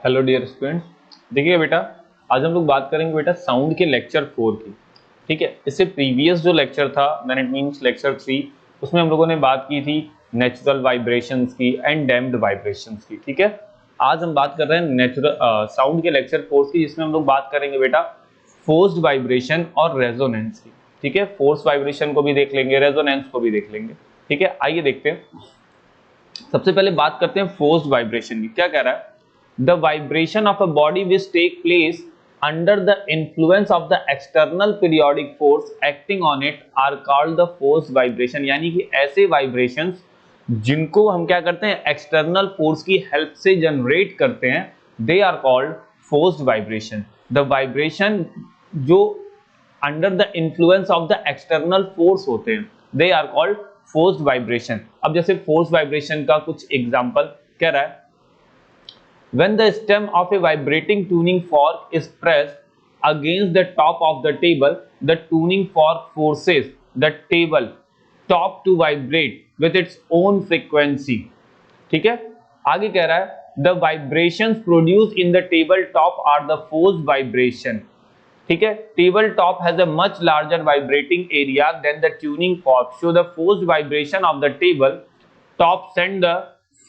Hello dear students. देखिए बेटा, आज हम लोग बात करेंगे बेटा साउंड के लेक्चर 4 की। ठीक है, इससे प्रीवियस जो लेक्चर था दैट इट मींस लेक्चर 3, उसमें हम लोगों ने बात की थी नेचुरल वाइब्रेशंस की एंड डैम्प्ड वाइब्रेशंस की। ठीक है, आज हम बात कर रहे हैं नेचुरल साउंड के लेक्चर 4 की, जिसमें हम लोग बात करेंगे बेटा फोर्स्ड वाइब्रेशन और रेजोनेंस की। ठीक है, फोर्स वाइब्रेशन को भी देख लेंगे, रेजोनेंस को भी देख लेंगे। ठीक है, आइए देखते हैं। सबसे पहले बात करते हैं फोर्स्ड वाइब्रेशन की। क्या कह रहा है? The vibration of a body which take place under the influence of the external periodic force acting on it are called the forced vibration। यानी कि ऐसे वाइब्रेशंस जिनको हम क्या करते हैं, एक्सटर्नल फोर्स की हेल्प से जनरेट करते हैं, they are called forced vibration. The vibration जो under the influence of the external force होते हैं, they are called forced vibration. अब जैसे फोर्स वाइब्रेशन का कुछ एग्जांपल कह रहा है, when the stem of a vibrating tuning fork is pressed against the top of the table, the tuning fork forces the table top to vibrate with its own frequency। ठीक है, आगे कह रहा है the vibrations produced in the table top are the forced vibration। ठीक है, table top has a much larger vibrating area than the tuning fork, so the forced vibration of the table top send the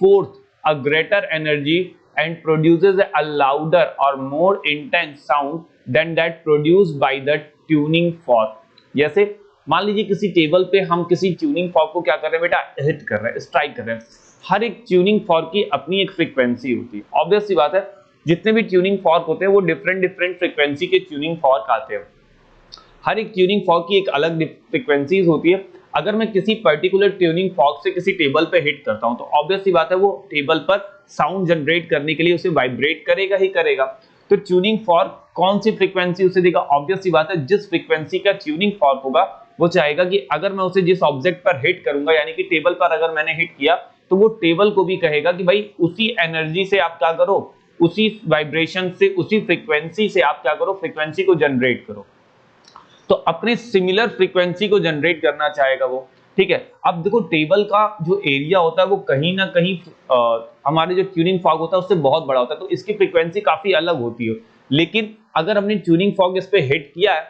forth a greater energy and produces a louder or more intense sound than that produced by the tuning fork। जैसे मान लीजिए किसी table पे हम किसी tuning fork को क्या कर रहे हैं बेटा, हिट कर रहे हैं, स्ट्राइक कर रहे हैं। हर एक ट्यूनिंग फॉर्क की अपनी एक फ्रीक्वेंसी होती है, ऑब्वियस सी बात है। जितने भी ट्यूनिंग फॉर्क होते हैं वो डिफरेंट डिफरेंट फ्रीक्वेंसी के ट्यूनिंग फॉर्क आते हैं। हर एक ट्यूनिंग फॉर्क की एक अलग फ्रीक्वेंसीज होती है। अगर मैं किसी पर्टिकुलर ट्यूनिंग फॉर्क से किसी टेबल पे हिट करता हूं तो ऑब्वियस सी बात है वो टेबल पर साउंड जनरेट करने के लिए उसे वाइब्रेट करेगा ही करेगा। तो ट्यूनिंग फॉर्क कौन सी फ्रीक्वेंसी उसे देगा? ऑब्वियस सी बात है, जिस फ्रीक्वेंसी का ट्यूनिंग फॉर्क होगा वो चाहेगा कि अगर मैं उसे जिस ऑब्जेक्ट पर हिट करूंगा, यानी कि टेबल पर अगर मैंने हिट किया, तो वो टेबल को भी कहेगा कि भाई उसी एनर्जी से आप क्या करो, उसी वाइब्रेशन से, उसी फ्रीक्वेंसी से आप क्या करो, फ्रीक्वेंसी को जनरेट करो। तो अपने सिमिलर फ्रीक्वेंसी को जनरेट करना चाहेगा वो। ठीक है, अब देखो टेबल का जो एरिया होता है वो कहीं ना कहीं हमारे जो ट्यूनिंग फॉर्क होता है उससे बहुत बड़ा होता है, तो इसकी फ्रीक्वेंसी काफी अलग होती है। लेकिन अगर हमने ट्यूनिंग फॉर्क इस पे हिट किया है,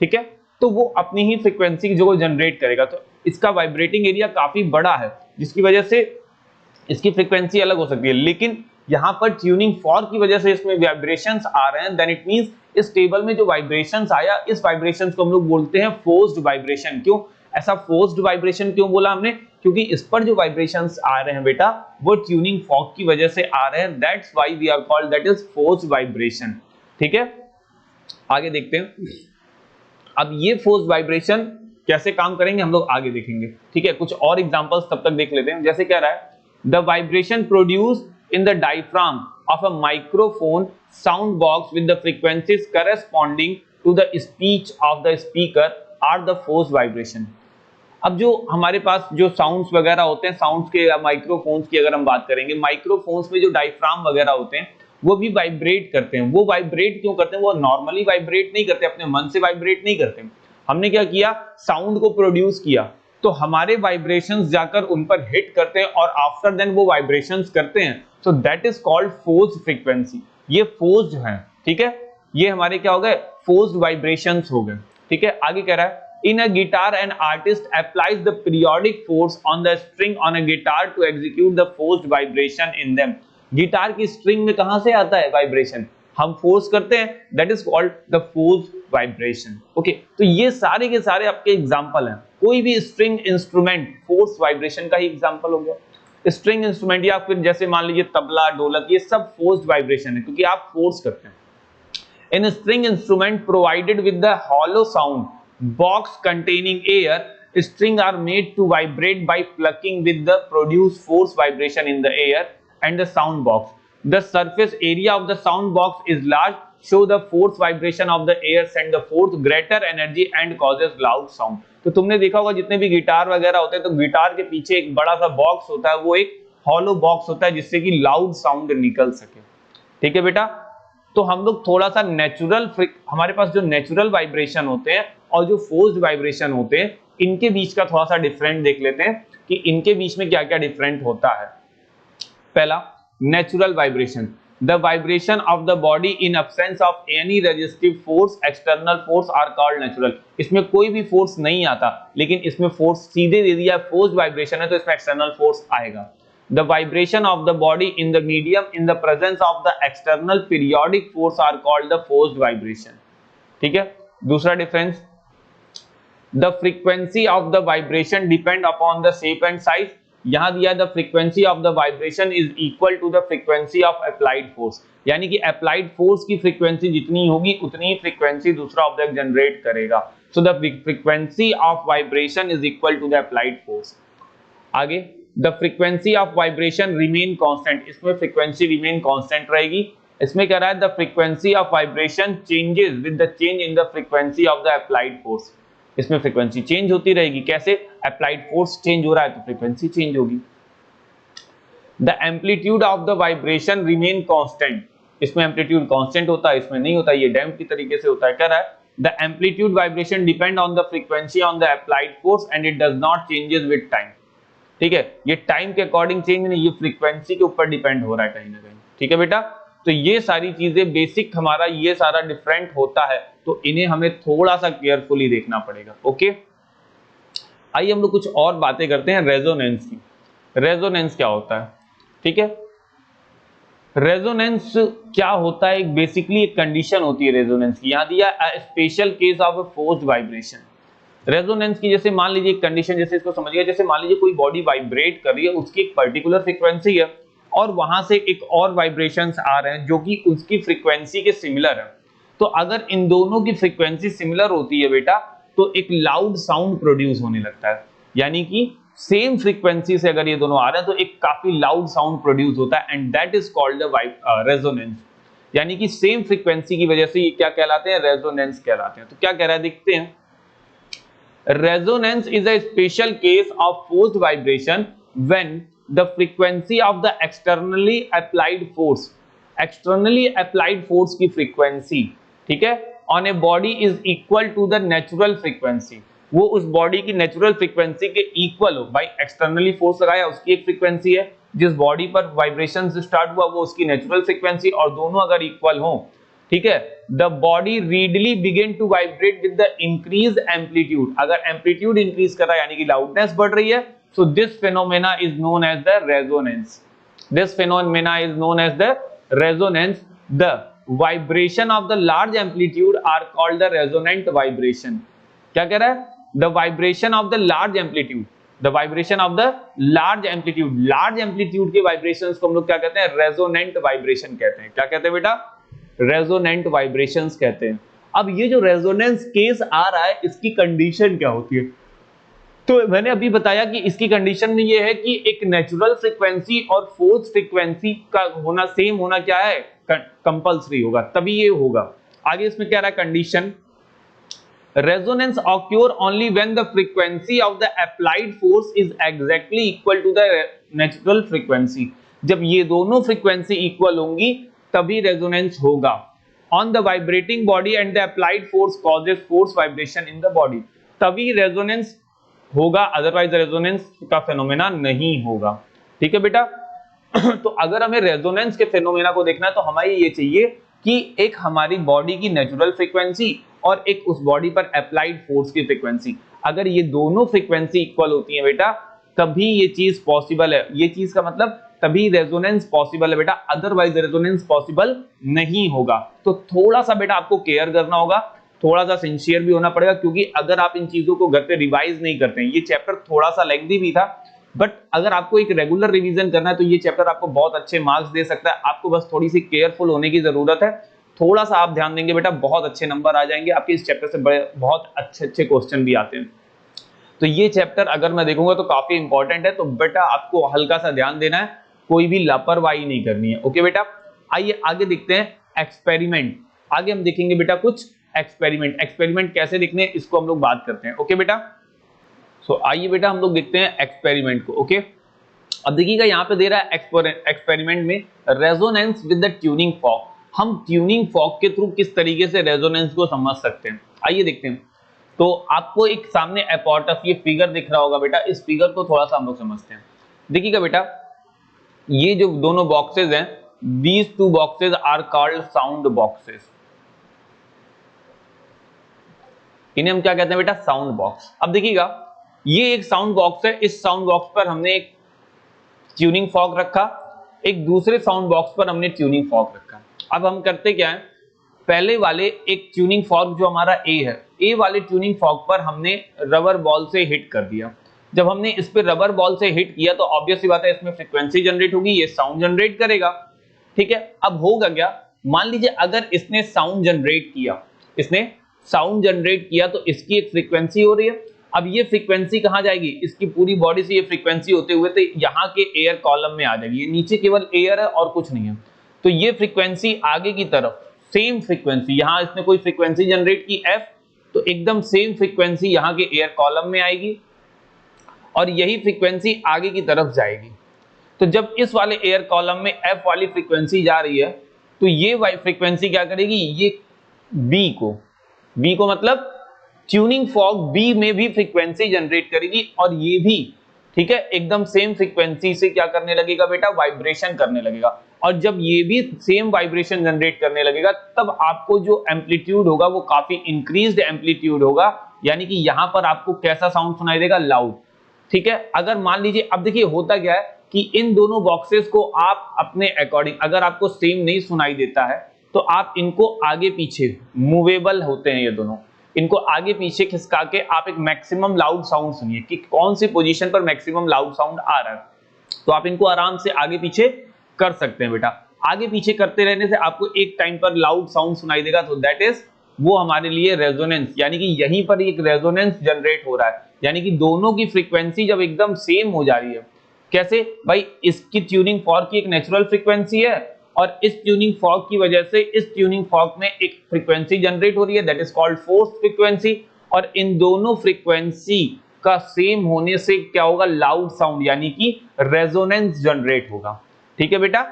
ठीक है, तो वो अपनी ही फ्रीक्वेंसी जो जनरेट करेगा। तो इसका वाइब्रेटिंग एरिया काफी बड़ा है, जिसकी वजह से इसकी फ्रीक्वेंसी अलग हो सकती है। लेकिन यहां पर ट्यूनिंग फॉर्क की वजह से इसमें वाइब्रेशंस आ रहे हैं, देन इट मींस इस टेबल में जो वाइब्रेशंस आया, इस वाइब्रेशंस को हम लोग बोलते हैं फोर्स्ड वाइब्रेशन। क्यों ऐसा फोर्स्ड वाइब्रेशन क्यों बोला हमने? क्योंकि इस पर जो वाइब्रेशंस आ रहे हैं बेटा वो ट्यूनिंग फॉर्क की वजह से आ रहे हैं, that's why we are called that is forced vibration. ठीक है, आगे देखते हैं। अब ये फोर्स्ड वाइब्रेशन कैसे काम करेंगे हम लोग आगे देखेंगे। ठीक है, कुछ और एग्जांपल्स तब तक देख लेते हैं। जैसे कह रहा है the vibration produced in the diaphragm of a microphone sound box with the frequencies corresponding to the speech of the speaker are the forced vibration. अब जो हमारे पास जो साउंड्स वगैरह होते हैं, साउंड्स के या माइक्रोफोन्स की अगर हम बात करेंगे, माइक्रोफोन्स में जो डायफ्राम वगैरह होते हैं वो भी वाइब्रेट करते हैं। वो वाइब्रेट क्यों करते हैं? वो नॉर्मली वाइब्रेट नहीं करते, अपने मन से वाइब्रेट नहीं करते। हमने क्या किया, साउंड को प्रोड्यूस किया, तो हमारे वाइब्रेशंस जाकर उन पर हिट करते हैं और आफ्टर देन वो वाइब्रेशंस करते हैं। So that is called forced frequency. ये फोर्स्ड है। ठीक है, ये हमारे क्या हो गए, फोर्स्ड वाइब्रेशंस हो गए। ठीक है, आगे कह रहा है in a guitar an artist applies the periodic force on the string on a guitar to execute the forced vibration in them। Guitar की स्ट्रिंग में कहां से आता है वाइब्रेशन? हम फोर्स करते हैं, that is called the forced vibration. Okay, तो ये सारे के सारे आपके एग्जांपल हैं। कोई भी स्ट्रिंग इंस्ट्रूमेंट फोर्स वाइब्रेशन का ही एग्जांपल हो गया। स्ट्रिंग इंस्ट्रूमेंट या फिर जैसे मान लीजिए तबला, ढोलक, ये सब फोर्स्ड वाइब्रेशन है क्योंकि आप फोर्स करते हैं। In a string instrument provided with the hollow sound box containing air, strings are made to vibrate by plucking with the produced force vibration in the air and the sound box. The surface area of the sound box is large, so the force vibration of the air send the forth greater energy and causes loud sound। तो तुमने देखा होगा जितने भी guitar वगैरह होते हैं तो गिटार के पीछे एक बड़ा सा बॉक्स होता है, वो एक हॉलो बॉक्स होता है जिससे कि लाउड साउंड निकल सके। ठीक है बेटा, तो हम लोग थोड़ा सा नेचुरल, हमारे पास जो नेचुरल वाइब्रेशन होते हैं और जो फोर्स्ड वाइब्रेशन होते हैं, इनके बीच का थोड़ा सा डिफरेंट देख लेते हैं कि इनके बीच में क्या क्या डिफरेंट होता है। पहला, natural vibration. The vibration of the body in absence of any resistive force, external force are called natural. इसमें कोई भी फोर्स नहीं आता, लेकिन इसमें फोर्स सीधे दे दिया, फोर्स वाइब्रेशन है, तो इसमें एक्सटर्नल फोर्स आएगा. The vibration of the body in the medium in the presence of the external periodic force are called the forced vibration. ठीक है. दूसरा difference, the frequency of the vibration depend upon the shape and size. यहां दिया the frequency of the vibration is equal to the frequency of applied force, यानी कि applied force की frequency जितनी होगी उतनी ही फ्रीक्वेंसी दूसरा ऑब्जेक्ट जनरेट करेगा. So the frequency of vibration is equal to the applied force. आगे, the frequency of vibration remain constant. इसमें फ्रीक्वेंसी रिमेन कांस्टेंट रहेगी. इसमें कह रहा है the frequency of vibration changes with the change in the frequency of the applied force. इसमें frequency change होती रहेगी. कैसे? अप्लाइड फोर्स चेंज हो रहा है तो फ्रीक्वेंसी चेंज होगी. The amplitude of the vibration remain constant. इसमें एम्पलीट्यूड कांस्टेंट होता है, इसमें नहीं होता, ये डैम्प की तरीके से होता है. कह रहा है the amplitude vibration depend on the frequency on the applied force and it does not changes with time. ठीक है, ये टाइम के अकॉर्डिंग चेंज नहीं, ये फ्रीक्वेंसी के ऊपर डिपेंड हो रहा है कहीं ना कहीं. ठीक है बेटा, तो ये सारी चीजें बेसिक हमारा ये सारा डिफरेंट होता है, तो इन्हें हमें थोड़ा सा केयरफुली देखना पड़ेगा. ओके, आइए हम लोग कुछ और बातें करते हैं रेजोनेंस की. रेजोनेंस क्या होता है? ठीक है, रेजोनेंस क्या होता है? एक बेसिकली एक कंडीशन होती है रेजोनेंस की. यहां दिया special case of a forced vibration. Resonance की जैसे मान लीजिए एक कंडीशन, जैसे इसको समझिए, जैसे मान लीजिए कोई बॉडी वाइब्रेट कर रही है, उसकी एक पर्टिकुलर फ्रीक्वेंसी है और वहां से एक और वाइब्रेशंस आ रहे हैं जो कि उसकी फ्रीक्वेंसी के सिमिलर है. तो अगर इन दोनों की फ्रीक्वेंसी सिमिलर होती है बेटा, तो एक लाउड साउंड प्रोड्यूस होने लगता है. यानी कि सेम फ्रीक्वेंसी से अगर ये दोनों आ रहे हैं तो एक काफी लाउड साउंड प्रोड्यूस होता है, and that is called the resonance. यानी कि सेम फ्रीक्वेंसी की वजह से ये क्या कहलाते हैं? रेजोनेंस कहलाते हैं. तो क्या कह रहा है देखते हैं. Resonance is a special case of forced vibration when the frequency of the externally applied force की frequency, ठीक है, on a body is equal to the natural frequency. वो उस बॉडी की नेचुरल फ्रीक्वेंसी के इक्वल हो. भाई एक्सटर्नली फोर्स लगाया, उसकी एक फ्रीक्वेंसी है, जिस बॉडी पर वाइब्रेशन स्टार्ट हुआ वो उसकी नेचुरल फ्रीक्वेंसी, और दोनों अगर इक्वल हो, ठीक है, the body readily begin to vibrate with the increase amplitude. अगर एम्पलीट्यूड इंक्रीज कर रहा है यानी कि लाउडनेस बढ़ रही है, so this phenomena is known as the resonance. This phenomena is known as the resonance. The vibration of the large amplitude are called the resonant vibration. क्या कह रहा है? The vibration of the large amplitude. The vibration of the large amplitude. Large amplitude के vibrations को हम लोग क्या कहते हैं? Resonant vibration कहते हैं. क्या कहते हैं बेटा? Resonant vibrations कहते हैं. अब ये जो resonance case आ रहा है, इसकी कंडीशन क्या होती है? तो मैंने अभी बताया कि इसकी कंडीशन में ये है कि एक नेचुरल फ्रीक्वेंसी और फोर्स फ्रीक्वेंसी का होना सेम होना क्या है? कंपल्सरी होगा, तभी ये होगा. आगे इसमें क्या रहा है condition? Resonance occur only when the frequency of the applied force is exactly equal to the natural frequency. जब ये दोनों फ्रीक्वेंसी इक्वल होंगी तभी रेजोनेंस होगा. On the vibrating body and the applied force causes force vibration in the body, तभी resonance होगा, otherwise resonance का phenomena नहीं होगा. ठीक है बेटा, तो अगर हमें रेजोनेंस के फेनोमेना को देखना है तो हमें ये चाहिए कि एक हमारी बॉडी की नेचुरल फ्रीक्वेंसी और एक उस बॉडी पर अप्लाइड फोर्स की फ्रीक्वेंसी, अगर ये दोनों फ्रीक्वेंसी इक्वल होती है बेटा, तभी ये चीज पॉसिबल है. ये चीज का मतलब तभी रेजोनेंस पॉसिबल है बेटा, अदरवाइज रेजोनेंस पॉसिबल नहीं होगा. तो थोड़ा सा बेटा आपको केयर करना होगा, थोड़ा सा सिंसियर भी होना पड़ेगा, क्योंकि अगर आप इन चीजों को घर पे रिवाइज नहीं करते हैं, ये चैप्टर थोड़ा सा लेंथी भी था, बट अगर आपको एक रेगुलर रिवीजन करना है तो ये चैप्टर आपको बहुत अच्छे मार्क्स दे सकता है. आपको बस थोड़ी सी केयरफुल होने की जरूरत है. थोड़ा सा आप ध्यान देंगे बेटा, बहुत अच्छे नंबर आ जाएंगे आपके. इस चैप्टर से बड़े बहुत अच्छे क्वेश्चन भी आते हैं. तो ये चैप्टर अगर मैं देखूंगा तो काफी इंपॉर्टेंट है, तो बेटा आपको हल्का सा ध्यान देना है, कोई भी लापरवाही नहीं करनी है. ओके बेटा, आइए आगे देखते हैं एक्सपेरिमेंट. आगे हम देखेंगे बेटा कुछ एक्सपेरिमेंट कैसे दिखने हैं, इसको हम लोग बात करते हैं. ओके बेटा, सो आइए बेटा हम लोग देखते हैं एक्सपेरिमेंट को. ओके, अब देखिएगा यहाँ पे दे रहा है एक्सपेरिमेंट में resonance with the tuning fork. हम ट्यूनिंग फॉर्क के थ्रू किस तरीके से रेजोनेंस को समझ सकते हैं, आइए देखते हैं. तो आपको एक सामने एपोर्टस ये फिगर दिख रहा होगा बेटा, इस फिगर को थोड़ा सा हम लोग समझते हैं. देखिएगा बेटा, ये जो दोनों बॉक्सेस हैं these two boxes are called sound boxes. इन्हें हम क्या कहते हैं बेटा? Sound box. अब देखिएगा, ये एक साउंड बॉक्स है, इस साउंड बॉक्स पर हमने एक ट्यूनिंग फॉर्क रखा, एक दूसरे साउंड बॉक्स पर हमने ट्यूनिंग फॉर्क रखा। अब हम करते क्या है, पहले वाले एक ट्यूनिंग फॉर्क जो हमारा ए है, ए वाले ट्यूनिंग फॉर्क पर हमने रबर बॉल से हिट कर दिया। जब हमने इस पे रबर बॉल से हिट किया तो ऑब्वियस सी बात है इसमें फ्रीक्वेंसी जनरेट होगी, ये साउंड जनरेट करेगा। ठीक है, अब होगा क्या, मान लीजिए अगर इसने साउंड जनरेट किया, इसने साउंड जनरेट किया तो इसकी एक फ्रीक्वेंसी हो रही है। अब ये फ्रीक्वेंसी कहां जाएगी, इसकी पूरी बॉडी से ये फ्रीक्वेंसी होते हुए तो यहाँ के एयर कॉलम में आ जाएगी। ये नीचे केवल एयर है और कुछ नहीं है, तो ये फ्रीक्वेंसी आगे की तरफ सेम फ्रीक्वेंसी, यहाँ इसने कोई फ्रीक्वेंसी जनरेट की एफ, तो एकदम सेम फ्रीक्वेंसी यहाँ के एयर कॉलम में आएगी और यही फ्रीक्वेंसी आगे की तरफ जाएगी। तो जब इस वाले एयर कॉलम में एफ वाली फ्रीक्वेंसी जा रही है तो ये फ्रीक्वेंसी क्या करेगी, ये बी को मतलब ट्यूनिंग फॉर्क बी में भी फ्रीक्वेंसी जनरेट करेगी और ये भी, ठीक है, एकदम सेम फ्रीक्वेंसी से क्या करने लगेगा बेटा, वाइब्रेशन करने लगेगा। और जब ये भी सेम वाइब्रेशन जनरेट करने लगेगा तब आपको जो एम्पलीट्यूड होगा वो काफी इंक्रीज्ड एम्पलीट्यूड होगा, यानी कि यहां पर आपको कैसा साउंड सुनाई देगा, लाउड। ठीक है, अगर मान लीजिए, अब देखिए होता क्या है कि इन दोनों बॉक्सेस को आप अपने अकॉर्डिंग, अगर आपको सेम नहीं सुनाई देता है तो आप इनको आगे पीछे, मूवेबल होते हैं ये दोनों, इनको आगे पीछे खिसका के आप एक मैक्सिमम लाउड साउंड सुनिए कि कौन सी पोजीशन पर मैक्सिमम लाउड साउंड आ रहा है। तो आप इनको आराम से आगे पीछे कर सकते हैं बेटा। आगे पीछे करते रहने से आपको एक टाइम पर लाउड साउंड सुनाई देगा, तो दैट इज वो हमारे लिए रेजोनेंस, यानी कि यहीं पर एक रेजोनेंस जनरेट हो रहा है, यानी कि दोनों की फ्रीक्वेंसी जब एकदम सेम हो जा रही है। कैसे भाई, इसकी ट्यूनिंग फॉर्क की एक नेचुरल फ्रीक्वेंसी है और इस ट्यूनिंग फॉर्क की वजह से इस ट्यूनिंग फॉर्क में एक फ्रीक्वेंसी जनरेट हो रही है, that is called force frequency. और इन दोनों फ्रीक्वेंसी का सेम होने से क्या होगा, लाउड साउंड, यानी कि रेजोनेंस जनरेट होगा। ठीक है बेटा,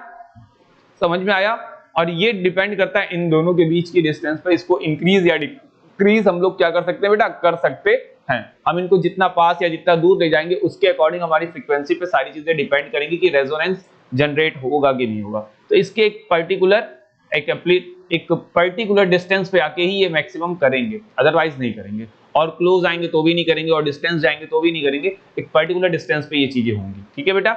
समझ में आया? और ये डिपेंड करता है इन दोनों के बीच की डिस्टेंस पे, इसको इंक्रीज या डिक्रीज हम लोग क्या कर सकते हैं बेटा, कर सकते हैं। हम इनको जितना पास या जितना दूर ले जाएंगे उसके अकॉर्डिंग हमारी फ्रीक्वेंसी पे सारी चीजें डिपेंड करेंगी कि रेजोनेंस जनरेट होगा कि नहीं होगा। तो इसके एक पर्टिकुलर डिस्टेंस पे आके ही ये मैक्सिमम करेंगे, अदरवाइज नहीं करेंगे। और क्लोज आएंगे तो भी नहीं करेंगे और डिस्टेंस जाएंगे तो भी नहीं करेंगे, एक पर्टिकुलर डिस्टेंस पे ये चीजें होंगी। ठीक है बेटा,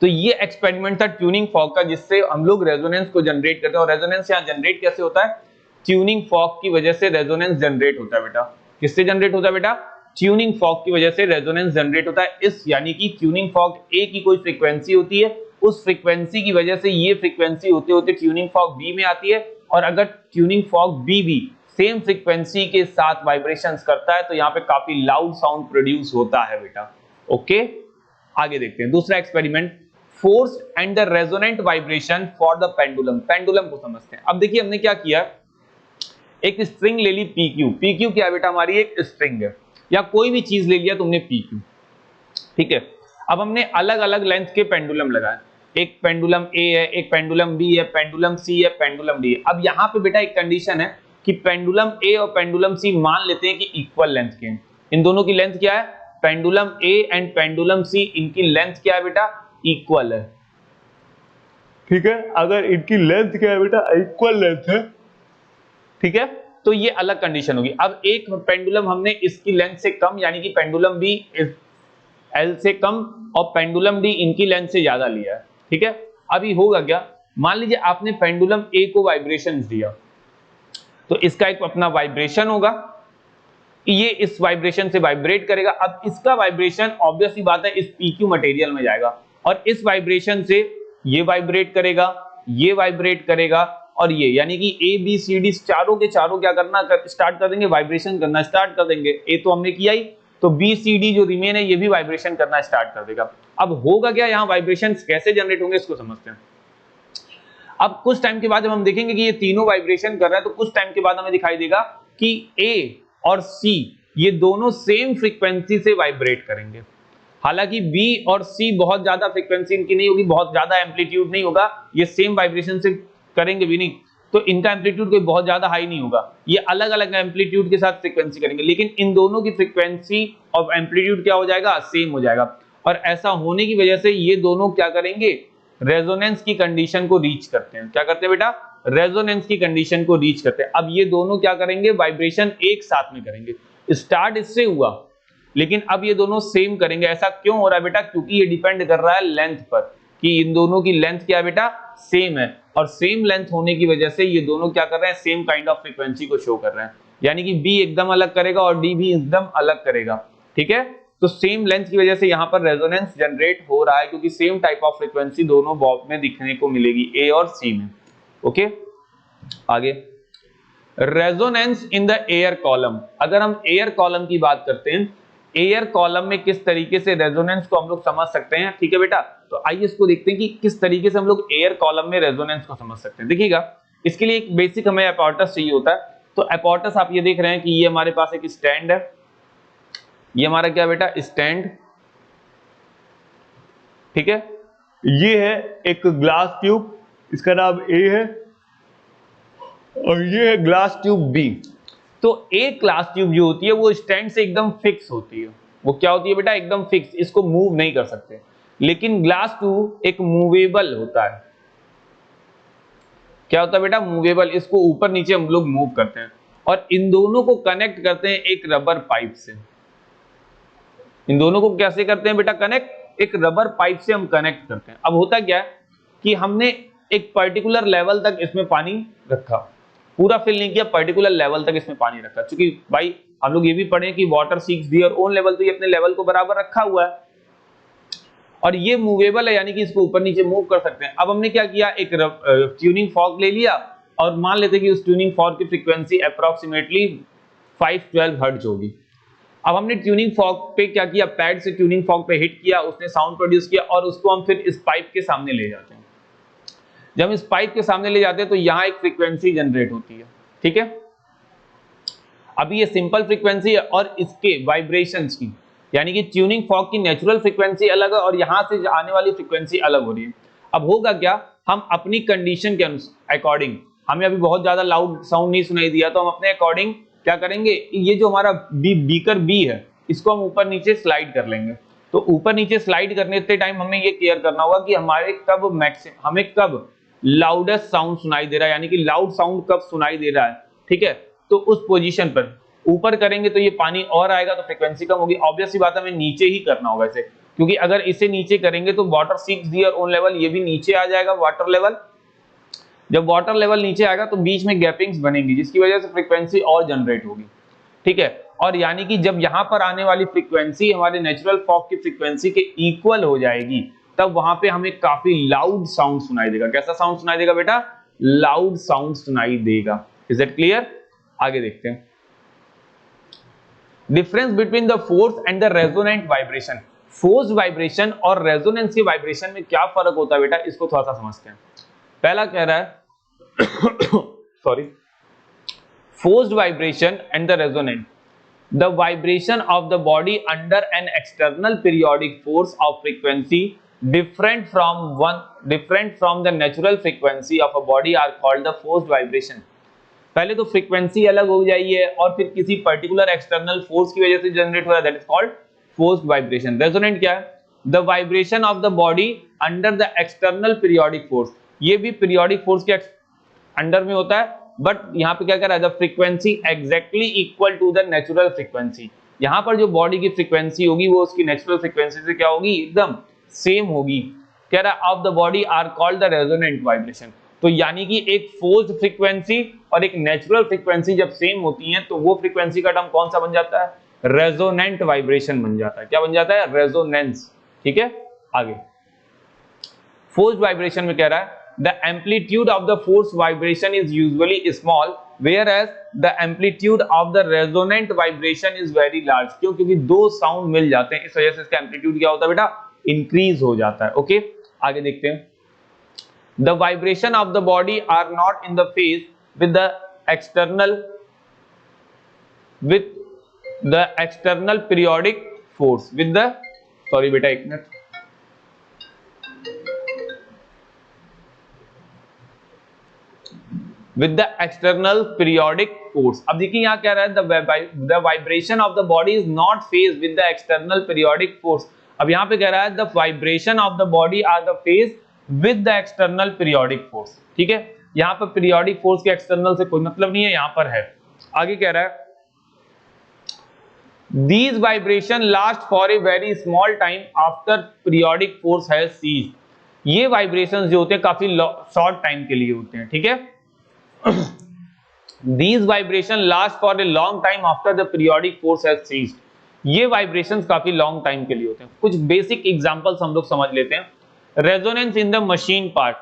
तो ये एक्सपेरिमेंट था ट्यूनिंग फॉर्क का, जिससे हम लोग रेजोनेंस को जनरेट करते हैं। और रेजोनेंस यहाँ जनरेट कैसे होता है, ट्यूनिंग फॉर्क की वजह से रेजोनेंस जनरेट होता है बेटा। किससे जनरेट होता है बेटा, ट्यूनिंग फॉर्क की वजह से रेजोनेंस जनरेट होता है। इस यानी कि ट्यूनिंग फॉर्क ए की कोई फ्रीक्वेंसी होती है, उस फ्रीक्वेंसी की वजह से ये फ्रीक्वेंसी होते होते ट्यूनिंग फॉर्क बी में आती है, और अगर ट्यूनिंग फॉर्क बी भी सेम फ्रीक्वेंसी के साथ वाइब्रेशंस करता है तो यहाँ पे काफी लाउड साउंड प्रोड्यूस होता है बेटा। ओके, आगे देखते हैं दूसरा experiment, forced and the resonant vibration for the pendulum. Pendulum को समझते हैं। अब देखिए हमने क्या किया, एक स्ट्रिंग ले ली PQ। PQ क्या है बेटा, हमारी एक स्ट्रिंग है, या कोई भी चीज ले लिया तुमने PQ। ठीक है, अब हमने अलग अलग लेंथ के पेंडुलम लगाए, एक पेंडुलम A है, एक पेंडुलम B है, पेंडुलम C है, पेंडुलम D है। अब यहाँ पे बेटा एक कंडीशन है कि पेंडुलम A और पेंडुलम C मान लेते हैं कि इक्वल लेंथ के हैं। इन दोनों की लेंथ क्या है, pendulum A and pendulum C, इनकी लेंथ क्या है बेटा, इक्वल है। ठीक है, अगर इनकी लेंथ क्या है बेटा, इक्वल लेंथ है, ठीक है, तो ये अलग कंडीशन होगी। अब एक पेंडुलम हमने इसकी लेंथ से कम, यानी कि पेंडुलम B L से कम और पेंडुलम D इनकी लेंथ से ज्यादा लिया है। ठीक है, अभी होगा क्या, मान लीजिए आपने पेंडुलम A को वाइब्रेशन दिया, तो इसका एक अपना वाइब्रेशन होगा, ये इस वाइब्रेशन से वाइब्रेट करेगा। अब इसका वाइब्रेशन ऑब्वियस सी बात है इस PQ मटेरियल में जाएगा और इस वाइब्रेशन से ये वाइब्रेट करेगा, ये वाइब्रेट करेगा और ये, यानी कि ABCD चारों के चारों क्या करना स्टार्ट कर देंगे, वाइब्रेशन करना स्टार्ट कर देंगे। A तो हमने किया ही, तो BCD जो रिमेन है ये भी वाइब्रेशन करना स्टार्ट कर देगा। अब होगा क्या, यहाँ वाइब्रेशन कैसे जनरेट होंगे इसको समझते हैं। अब कुछ टाइम के बाद जब हम देखेंगे कि ये तीनों वाइब्रेशन कर रहा है, तो कुछ टाइम के बाद हमें दिखाई देगा कि A और C ये दोनों सेम फ्रीक्वेंसी से वाइब्रेट करेंगे। हालांकि B और C बहुत ज्यादा फ्रीक्वेंसी इनकी नहीं होगी, बहुत ज्यादा एम्पलीट्यूड नहीं होगा, ये सेम वाइब्रेशन से करेंगे भी नहीं, तो इनका एम्पलीट्यूड कोई बहुत ज्यादा हाई नहीं होगा, ये अलग अलग एम्पलीट्यूड के साथ फ्रीक्वेंसी करेंगे, लेकिन इन दोनों की फ्रीक्वेंसी और एम्पलीट्यूड क्या हो जाएगा, सेम हो जाएगा। और ऐसा होने की वजह से ये दोनों क्या करेंगे, रेजोनेंस की कंडीशन को रीच करते हैं। क्या करते हैं बेटा? रेजोनेंस की कंडीशन को रीच करते हैं। अब ये दोनों क्या करेंगे? वाइब्रेशन एक साथ में करेंगे। स्टार्ट इससे हुआ, लेकिन अब ये दोनों सेम करेंगे। ऐसा क्यों हो रहा है बेटा? क्योंकि ये डिपेंड कर रहा है लेंथ पर, कि इन दोनों की लेंथ क्या है बेटा? सेम है। और सेम लेंथ होने की वजह से ये दोनों क्या कर रहे हैं? सेम काइंड ऑफ फ्रीक्वेंसी को शो कर रहे हैं। यानी कि बी एकदम अलग करेगा और डी भी एकदम अलग करेगा। ठीक है, तो सेम लेंथ की वजह से यहाँ पर रेजोनेंस जनरेट हो रहा है, क्योंकि सेम टाइप ऑफ फ्रीक्वेंसी दोनों बॉब में दिखने को मिलेगी, ए और सी में। ओके, आगे resonance in the air column. अगर हम एयर कॉलम की बात करते हैं, एयर कॉलम में किस तरीके से रेजोनेंस को हम लोग समझ सकते हैं। ठीक है बेटा, तो आइए इसको देखते हैं कि किस तरीके से हम लोग एयर कॉलम में रेजोनेंस को समझ सकते हैं। देखिएगा, इसके लिए एक बेसिक हमें apparatus चाहिए होता है। तो apparatus आप ये देख रहे हैं कि ये हमारे पास एक स्टैंड है, ये हमारा क्या बेटा? स्टैंड। ठीक है, ये है एक ग्लास ट्यूब, इसका नाम ए है, और ये है ग्लास ट्यूब बी। तो एक ग्लास ट्यूब जो होती है वो स्टैंड से एकदम फिक्स होती है। वो क्या होती है बेटा? एकदम फिक्स, इसको मूव नहीं कर सकते। लेकिन ग्लास ट्यूब एक मूवेबल होता है। क्या होता है बेटा? मूवेबल। इसको ऊपर नीचे हम लोग मूव करते हैं, और इन दोनों को कनेक्ट करते हैं एक रबर पाइप से। इन दोनों को कैसे करते हैं बेटा कनेक्ट? एक रबर पाइप से हम कनेक्ट करते हैं। अब होता क्या है कि हमने एक पर्टिकुलर लेवल तक इसमें पानी रखा, पूरा फिल नहीं किया, पर्टिकुलर लेवल तक इसमें पानी रखा। क्योंकि भाई हम लोग ये भी पढ़े कि water seeks their own level, तो ये अपने लेवल को बराबर रखा हुआ है, और ये मूवेबल है, यानी कि इसको ऊपर नीचे मूव कर सकते हैं। अब हमने क्या किया? एक ट्यूनिंग फॉर्क ले लिया, और मान लेते हैं कि उस ट्यूनिंग फॉर्क की फ्रीक्वेंसी अप्रोक्सीमेटली 512 हर्ट्ज होगी। अब हमने ट्यूनिंग फॉर्क पे क्या किया? पैड से ट्यूनिंग फॉर्क पे हिट किया, उसने साउंड प्रोड्यूस किया, और उसको हम फिर इस पाइप के सामने ले जाते हैं। जब इस पाइप के सामने ले जाते हैं तो यहां एक फ्रीक्वेंसी जनरेट होती है। ठीक है, अभी ये सिंपल फ्रीक्वेंसी है, और इसके वाइब्रेशंस की, यानी कि ट्यूनिंग फॉर्क की नेचुरल फ्रीक्वेंसी अलग है, और यहां से आने वाली फ्रीक्वेंसी अलग हो रही है। अब होगा क्या? हम अपनी कंडीशन के अकॉर्डिंग, हमें अभी बहुत ज्यादा लाउड साउंड नहीं सुनाई दिया, तो हम अपने अकॉर्डिंग क्या करेंगे? ये जो हमारा बीकर बी है, इसको हम ऊपर नीचे स्लाइड कर लेंगे। तो ऊपर नीचे स्लाइड करने के टाइम हमें ये केयर करना होगा कि हमें कब लाउडेस्ट साउंड सुनाई दे रहा है, यानी कि लाउड साउंड कब सुनाई दे रहा है। ठीक है, तो उस पोजीशन पर ऊपर करेंगे तो ये पानी और आएगा, तो फ्रीक्वेंसी कम होगी। ऑब्वियस सी बात है, हमें नीचे ही करना होगा इसे, क्योंकि अगर इसे नीचे करेंगे तो water seeks their own level, ये भी नीचे आ जाएगा वाटर लेवल। जब वाटर लेवल नीचे आएगा तो बीच में गैपिंग्स बनेंगी, जिसकी वजह से फ्रीक्वेंसी और जनरेट होगी। ठीक है, और यानी कि जब यहां पर आने वाली फ्रीक्वेंसी हमारे नेचुरल फॉग की फ्रीक्वेंसी के इक्वल हो जाएगी, तब वहां पे हमें काफी लाउड साउंड सुनाई देगा। कैसा साउंड सुनाई देगा बेटा? लाउड साउंड सुनाई देगा। Is it clear? आगे देखते हैं। Difference between the force and the resonant vibration. Force vibration और रेजोनेंस की वाइब्रेशन में क्या फर्क होता है बेटा? इसको थोड़ा सा समझते हैं। पहला कह रहा है sorry, forced vibration and the resonant, the vibration of the body under an external periodic force of frequency different from the natural frequency of a body are called the forced vibration। पहले तो frequency अलग हो जाई है, और फिर किसी particular external force की वजह से जनरेट हो रहा है, that is called forced vibration. Resonant क्या है? The vibration of the body under the external periodic force. ये भी पीरियोडिक फोर्स के अंडर में होता है, बट यहां पे क्या कर रहा है? The frequency exactly equal to the natural frequency. यहां पर जो बॉडी की फ्रीक्वेंसी होगी वो उसकी नेचुरल फ्रीक्वेंसी से क्या होगी? एकदम सेम होगी। कह रहा है of the body are called the resonant vibration. तो यानी कि एक फोर्स्ड फ्रीक्वेंसी और एक नेचुरल फ्रीक्वेंसी जब सेम होती हैं तो वो फ्रीक्वेंसी का टर्म कौन सा बन जाता है? रेजोनेंट वाइब्रेशन बन जाता है। क्या बन जाता है? रेजोनेंस। ठीक है, आगे फोर्स्ड वाइब्रेशन में कह रहा है the amplitude of the force vibration is usually small whereas the amplitude of the resonant vibration is very large। क्यों? क्योंकि दो साउंड मिल जाते हैं, इस वजह से इसका एम्पलीट्यूड क्या होता है बेटा? इंक्रीज हो जाता है। ओके, आगे देखते हैं। the vibration of the body are not in the phase with the external periodic force with the sorry बेटा एक minute, with the external periodic force। अब देखिए यहां क्या रहा है? the vibration of the body is not phased with the external periodic force। अब यहां पे कह रहा है the vibration of the body are the phase with the external periodic force. ठीक है, यहाँ पर पीरियोडिक फोर्स के एक्सटर्नल से कोई मतलब नहीं है, यहाँ पर है। आगे कह रहा है these vibration last for a very small time after periodic force has ceased। ये वाइब्रेशंस जो होते हैं काफी शॉर्ट टाइम के लिए होते हैं। ठीक है, these vibration last for a long time after the periodic force has ceased। ये वाइब्रेशंस काफी लॉन्ग टाइम के लिए होते हैं। कुछ बेसिक एग्जांपल्स हम लोग समझ लेते हैं। Resonance in the machine part.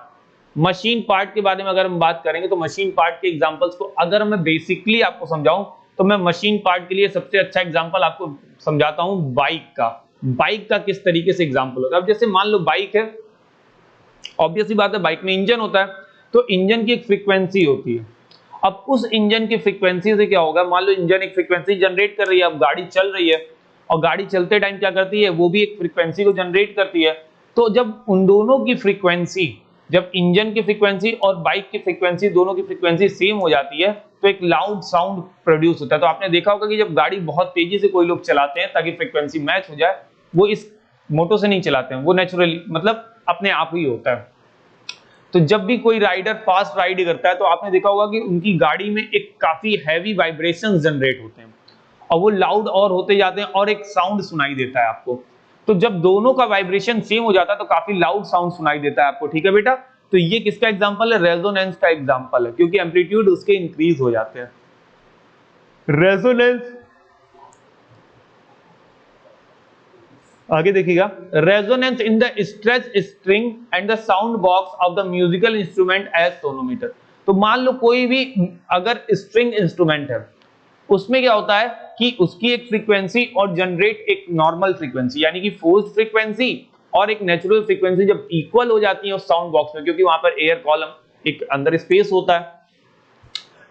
Machine part के बारे में अगर हम बात करेंगे तो मशीन पार्ट के एग्जांपल्स को अगर मैं बेसिकली आपको समझाऊं तो मैं मशीन पार्ट के लिए सबसे अच्छा एग्जांपल आपको समझाता हूं बाइक का। बाइक का किस तरीके से एग्जांपल होता है। अब जैसे मान लो बाइक है, ऑब्वियस सी बात है बाइक में इंजन होता है, तो इंजन की एक फ्रीक्वेंसी होती है। अब उस इंजन की फ्रीक्वेंसी से क्या होगा, मान लो इंजन एक फ्रीक्वेंसी जनरेट कर रही है, अब गाड़ी चल रही है और गाड़ी चलते टाइम क्या करती है, वो भी एक फ्रीक्वेंसी को जनरेट करती है। तो जब उन दोनों की फ्रीक्वेंसी, जब इंजन की फ्रीक्वेंसी और बाइक की फ्रीक्वेंसी दोनों की फ्रीक्वेंसी सेम हो जाती है तो एक लाउड साउंड प्रोड्यूस होता है। तो आपने देखा होगा कि जब गाड़ी बहुत तेजी से कोई लोग चलाते हैं ताकि फ्रीक्वेंसी मैच हो जाए, वो इस मोटो से नहीं चलाते हैं, वो नेचुरली मतलब अपने आप ही होता है। तो जब भी कोई राइडर फास्ट राइड करता है तो आपने देखा होगा कि उनकी गाड़ी में एक काफी हैवी वाइब्रेशंस जनरेट होते हैं और वो लाउड और होते जाते हैं और एक साउंड सुनाई देता है आपको। तो जब दोनों का वाइब्रेशन सेम हो जाता है तो काफी लाउड साउंड सुनाई देता है आपको। ठीक है बेटा, तो ये किसका एग्जांपल है, रेजोनेंस का एग्जांपल है, क्योंकि एम्पलीट्यूड उसके इंक्रीज हो जाते हैं। रेजोनेंस, आगे देखिएगा, resonance in the stretch string and the sound box of the musical instrument as tonometer. तो मान लो कोई भी अगर स्ट्रिंग इंस्ट्रूमेंट है, उसमें क्या होता है कि उसकी एक फ्रीक्वेंसी और जनरेट एक नॉर्मल फ्रीक्वेंसी, यानी कि फोर्स्ड फ्रीक्वेंसी और एक नेचुरल फ्रीक्वेंसी जब इक्वल हो जाती है उस साउंड बॉक्स में, क्योंकि वहां पर एयर कॉलम एक अंदर स्पेस होता है,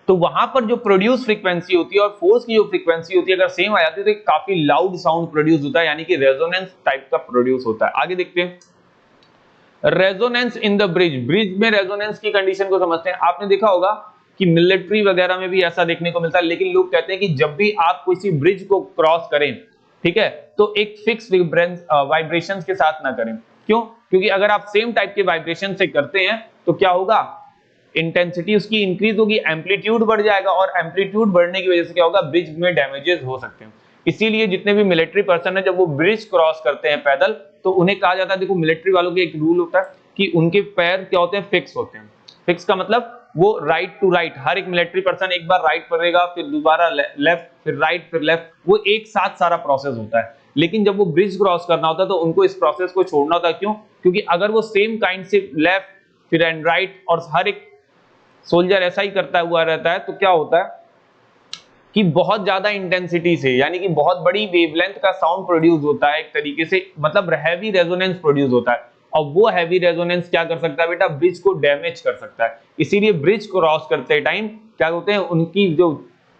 तो वहां पर जो प्रोड्यूस फ्रीक्वेंसी होती है और फोर्स की जो फ्रीक्वेंसी होती है अगर सेम आ जाती है तो काफी लाउड साउंड प्रोड्यूस होता है, यानी कि रेजोनेंस टाइप का प्रोड्यूस होता है। आगे देखते हैं, resonance in the bridge. Bridge में रेजोनेंस की कंडीशन को समझते हैं। आपने देखा होगा कि मिलिट्री वगैरह में भी ऐसा देखने को मिलता है, लेकिन लोग कहते हैं कि जब भी आप किसी ब्रिज को क्रॉस करें, ठीक है, तो एक फिक्स वाइब्रेशंस के साथ ना करें। क्यों? क्योंकि अगर आप सेम टाइप के वाइब्रेशन से करते हैं तो क्या होगा, इंटेंसिटी उसकी इंक्रीज होगी, एम्पलीट्यूड बढ़ जाएगा और एम्पलीट्यूड बढ़ने की वजह से क्या होगा, ब्रिज में डैमेजेस हो सकते हैं। इसीलिए जितने भी मिलिट्री पर्सन है जब वो ब्रिज क्रॉस करते हैं पैदल तो उन्हें कहा जाता है, देखो मिलिट्री वालों के एक रूल होता है कि उनके पैर क्या होते हैं, फिक्स होते हैं। फिक्स का मतलब वो राइट टू राइट, हर एक मिलिट्री पर्सन एक बार राइट पढ़ेगा, फिर दोबारा लेफ्ट, फिर राइट, फिर लेफ्ट, वो एक साथ सारा प्रोसेस होता है। लेकिन जब वो ब्रिज क्रॉस करना होता है तो उनको इस प्रोसेस को छोड़ना होता है। क्यों? क्योंकि अगर वो सेम काइंड से लेफ्ट फिर एंड राइट और हर एक सोल्जर ऐसा ही करता हुआ रहता है तो क्या होता है कि बहुत ज्यादा इंटेंसिटी से, यानी कि बहुत बड़ी वेवलेंथ का साउंड प्रोड्यूस होता है, एक तरीके से मतलब हैवी रेजोनेंस प्रोड्यूस होता है। और वो हैवी रेजोनेंस क्या कर सकता है बेटा, ब्रिज को डैमेज कर सकता है। इसीलिए ब्रिज क्रॉस करते टाइम क्या होते हैं, उनकी जो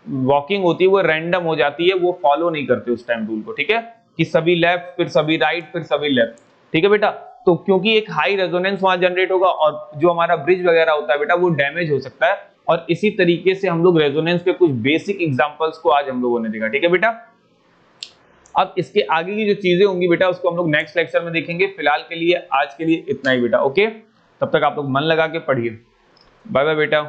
वॉकिंग होती है वो रैंडम हो जाती है, वो फॉलो नहीं करते उस टाइम रूल को। ठीक है, कि सभी लेफ्ट फिर सभी राइट फिर सभी लेफ्ट। ठीक है बेटा, तो क्योंकि एक हाई रेजोनेंस वहां जनरेट होगा और जो हमारा ब्रिज वगैरह होता है बेटा वो डैमेज हो सकता है। और इसी तरीके से हम लोग रेजोनेंस के कुछ बेसिक एग्जांपल्स को आज हम लोगों ने देखा। ठीक है बेटा, अब इसके आगे की जो चीजें होंगी बेटा उसको हम लोग नेक्स्ट लेक्चर में देखेंगे। फिलहाल के लिए आज के लिए इतना ही बेटा। ओके, तब तक आप लोग मन लगा के पढ़िए। बाय बाय बेटा।